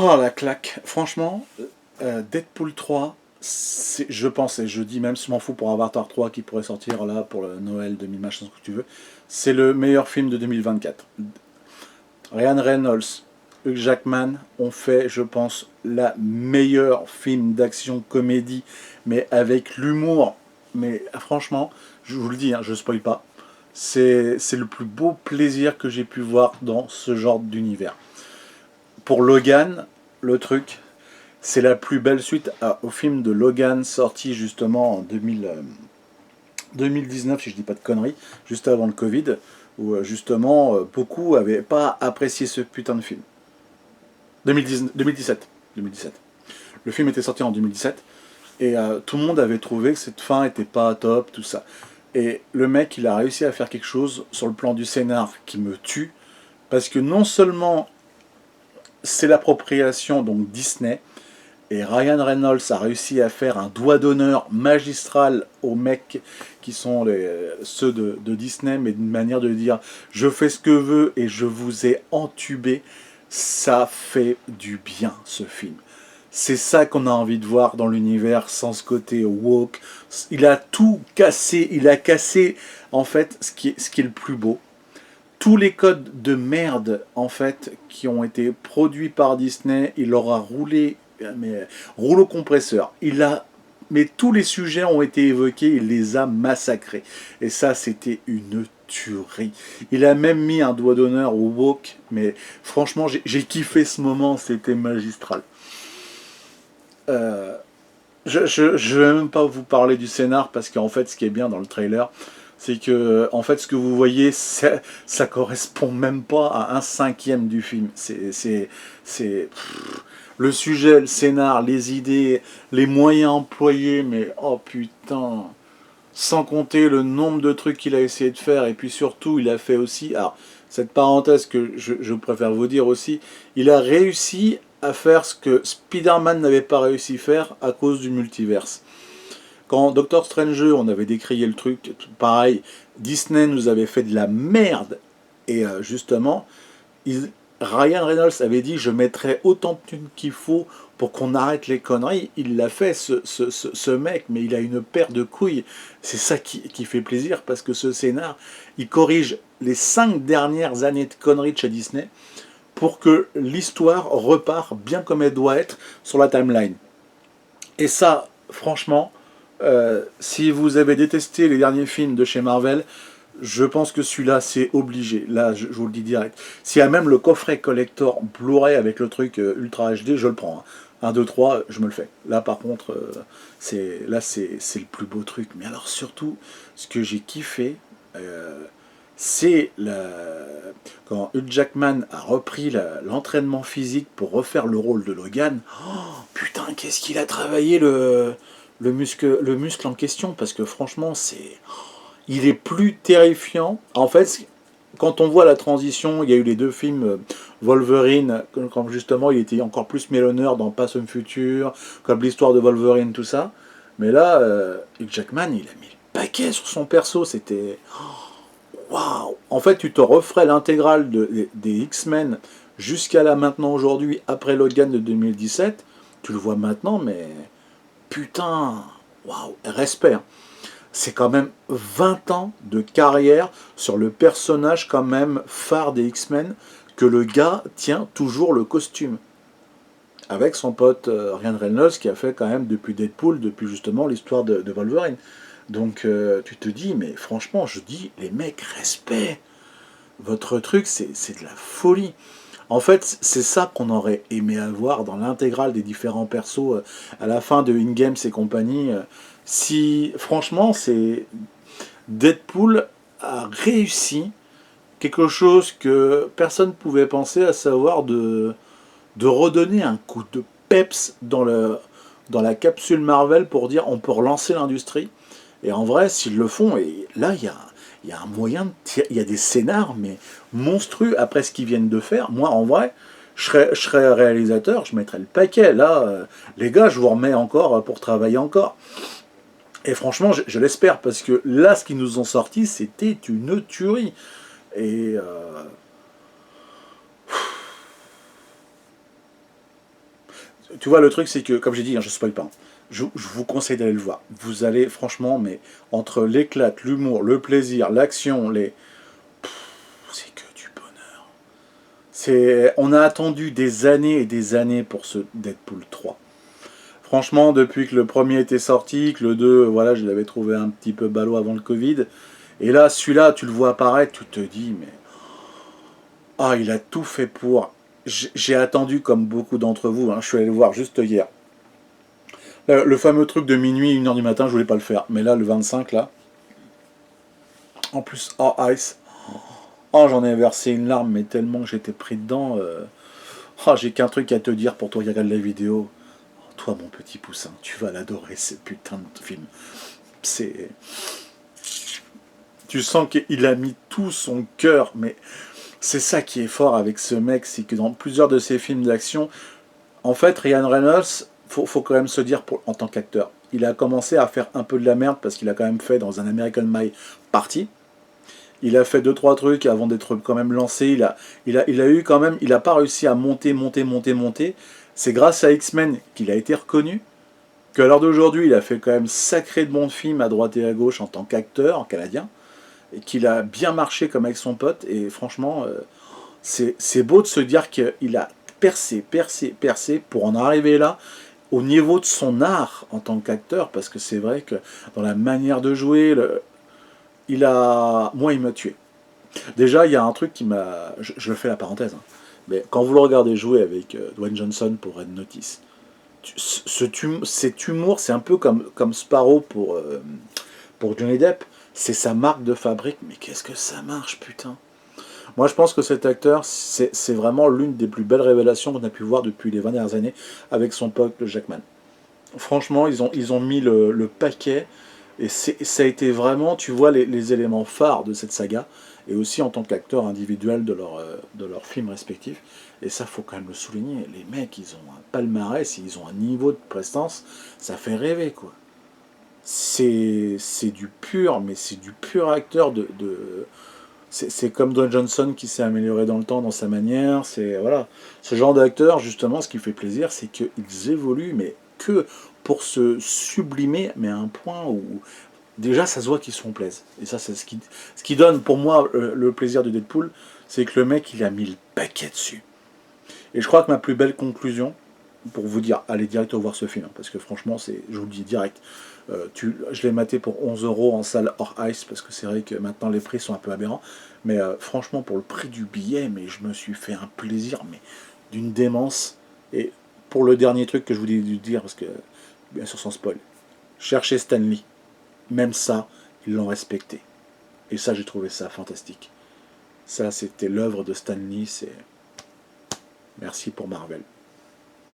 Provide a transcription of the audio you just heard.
Oh la claque, franchement, Deadpool 3, je pense, et je dis même, je m'en fous pour Avatar 3 qui pourrait sortir là pour le Noël 2000, machin, ce que tu veux, c'est le meilleur film de 2024. Ryan Reynolds, Hugh Jackman ont fait, je pense, la meilleure film d'action comédie, mais avec l'humour. Mais franchement, je vous le dis, hein, je spoil pas, c'est le plus beau plaisir que j'ai pu voir dans ce genre d'univers. Pour Logan, le truc, c'est la plus belle suite au film de Logan sorti justement en 2019, si je dis pas de conneries, juste avant le Covid, où justement beaucoup n'avaient pas apprécié ce putain de film. 2017. 2017. Le film était sorti en 2017 et tout le monde avait trouvé que cette fin était pas top, tout ça. Et le mec, il a réussi à faire quelque chose sur le plan du scénar qui me tue, parce que non seulement c'est l'appropriation donc Disney, et Ryan Reynolds a réussi à faire un doigt d'honneur magistral aux mecs qui sont ceux de Disney, mais d'une manière de dire je fais ce que je veux et je vous ai entubé. Ça fait du bien ce film. C'est ça qu'on a envie de voir dans l'univers sans ce côté woke. Il a tout cassé, il a cassé en fait ce qui est le plus beau. Tous les codes de merde en fait qui ont été produits par Disney, il leur a roulé mais rouleau compresseur. Mais tous les sujets ont été évoqués, il les a massacrés. Et ça, c'était une tuerie. Il a même mis un doigt d'honneur au woke, mais franchement, j'ai kiffé ce moment, c'était magistral. Euh, je vais même pas vous parler du scénar parce qu'en fait, ce qui est bien dans le trailer, c'est que en fait, ce que vous voyez, ça correspond même pas à un cinquième du film. Le sujet, le scénar, les idées, les moyens employés, mais oh putain, sans compter le nombre de trucs qu'il a essayé de faire, et puis surtout, il a fait aussi, alors, cette parenthèse que je préfère vous dire aussi, il a réussi à faire ce que Spider-Man n'avait pas réussi à faire à cause du multiverse. Quand Doctor Strange, on avait décrié le truc, pareil, Disney nous avait fait de la merde, et justement, il, Ryan Reynolds avait dit je mettrai autant de thunes qu'il faut pour qu'on arrête les conneries. Il l'a fait, ce mec, mais il a une paire de couilles. C'est ça qui fait plaisir parce que ce scénar, il corrige les 5 dernières années de conneries de chez Disney pour que l'histoire repart bien comme elle doit être sur la timeline. Et ça, franchement, si vous avez détesté les derniers films de chez Marvel, je pense que celui-là, c'est obligé. Là, je vous le dis direct. S'il y a même le coffret collector Blu-ray avec le truc Ultra HD, je le prends. Hein. 1, 2, 3, je me le fais. Là, par contre, c'est le plus beau truc. Mais alors, surtout, ce que j'ai kiffé, c'est quand Hugh Jackman a repris l'entraînement physique pour refaire le rôle de Logan. Oh, putain, qu'est-ce qu'il a travaillé le muscle en question, parce que franchement, il est plus terrifiant. En fait, quand on voit la transition, il y a eu les deux films Wolverine, quand justement il était encore plus mélonneur dans Passum Future, comme l'histoire de Wolverine, tout ça. Mais là, Hugh Jackman, il a mis le paquet sur son perso. C'était waouh. En fait, tu te referais l'intégrale des X-Men jusqu'à là maintenant aujourd'hui, après Logan de 2017. Tu le vois maintenant, mais putain, waouh, respect. Hein. C'est quand même 20 ans de carrière sur le personnage quand même phare des X-Men, que le gars tient toujours le costume. Avec son pote Ryan Reynolds qui a fait quand même depuis Deadpool, depuis justement l'histoire de Wolverine. Donc tu te dis, mais franchement, je dis, les mecs, respect. Votre truc, c'est de la folie. En fait, c'est ça qu'on aurait aimé avoir dans l'intégrale des différents persos à la fin de In-Games et compagnie. Si, franchement, c'est Deadpool a réussi quelque chose que personne ne pouvait penser, à savoir de redonner un coup de peps dans la capsule Marvel pour dire on peut relancer l'industrie. Et en vrai, s'ils le font, et là, il y a un moyen de tirer, il y a des scénars, mais monstrueux après ce qu'ils viennent de faire. Moi, en vrai, je serais réalisateur, je mettrais le paquet. Là, les gars, je vous remets encore pour travailler encore. Et franchement, je l'espère, parce que là, ce qu'ils nous ont sorti, c'était une tuerie. Et tu vois, le truc, c'est que, comme j'ai dit, hein, je ne spoil pas, hein, je vous conseille d'aller le voir. Vous allez, franchement, mais entre l'éclate, l'humour, le plaisir, l'action, c'est que du bonheur. On a attendu des années et des années pour ce Deadpool 3. Franchement, depuis que le premier était sorti, que le 2, voilà, je l'avais trouvé un petit peu ballot avant le Covid. Et là, celui-là, tu le vois apparaître, tu te dis, mais... Ah, il a tout fait pour... J'ai attendu, comme beaucoup d'entre vous, hein, je suis allé le voir juste hier. Le fameux truc de minuit, 1h du matin, je voulais pas le faire. Mais là, le 25, là, en plus, hors ice, oh, j'en ai versé une larme, mais tellement que j'étais pris dedans. Oh, j'ai qu'un truc à te dire pour toi qui regarde la vidéo. Oh, toi, mon petit poussin, tu vas l'adorer, ce putain de film. C'est... Tu sens qu'il a mis tout son cœur, mais c'est ça qui est fort avec ce mec, c'est que dans plusieurs de ses films d'action, en fait, Ryan Reynolds, faut quand même se dire en tant qu'acteur, il a commencé à faire un peu de la merde parce qu'il a quand même fait dans un American Pie Party. Il a fait deux trois trucs avant d'être quand même lancé. Il a eu quand même, il n'a pas réussi à monter. C'est grâce à X-Men qu'il a été reconnu. Qu'à l'heure d'aujourd'hui, il a fait quand même sacré de bons films à droite et à gauche en tant qu'acteur canadien. Et qu'il a bien marché comme avec son pote. Et franchement, c'est beau de se dire qu'il a percé pour en arriver là au niveau de son art en tant qu'acteur, parce que c'est vrai que dans la manière de jouer, moi il m'a tué. Déjà, il y a un truc qui m'a... Je fais la parenthèse, hein, mais quand vous le regardez jouer avec Dwayne Johnson pour Red Notice, cet humour, c'est un peu comme Sparrow pour Johnny Depp, c'est sa marque de fabrique, mais qu'est-ce que ça marche, putain. Moi, je pense que cet acteur, c'est vraiment l'une des plus belles révélations qu'on a pu voir depuis les 20 dernières années avec son pote Jackman. Franchement, ils ont mis le paquet, et ça a été vraiment, tu vois, les éléments phares de cette saga, et aussi en tant qu'acteur individuel de leurs films respectifs. Et ça, faut quand même le souligner. Les mecs, ils ont un palmarès, ils ont un niveau de prestance, ça fait rêver, quoi. C'est du pur, mais c'est du pur acteur c'est comme Dwayne Johnson qui s'est amélioré dans le temps, dans sa manière. C'est voilà, ce genre d'acteur, justement, ce qui fait plaisir, c'est qu'ils évoluent, mais que pour se sublimer, mais à un point où déjà ça se voit qu'ils se font plaisir. Et ça, c'est ce qui donne pour moi le plaisir de Deadpool, c'est que le mec, il a mis le paquet dessus. Et je crois que ma plus belle conclusion, pour vous dire, allez direct voir ce film, hein, parce que franchement, je vous le dis direct. Je l'ai maté pour 11 € en salle hors ice, parce que c'est vrai que maintenant les prix sont un peu aberrants. Mais franchement, pour le prix du billet, mais je me suis fait un plaisir, mais d'une démence. Et pour le dernier truc que je voulais dire, parce que, bien sûr, sans spoil, cherchez Stanley. Même ça, ils l'ont respecté. Et ça, j'ai trouvé ça fantastique. Ça, c'était l'œuvre de Stanley. Merci pour Marvel.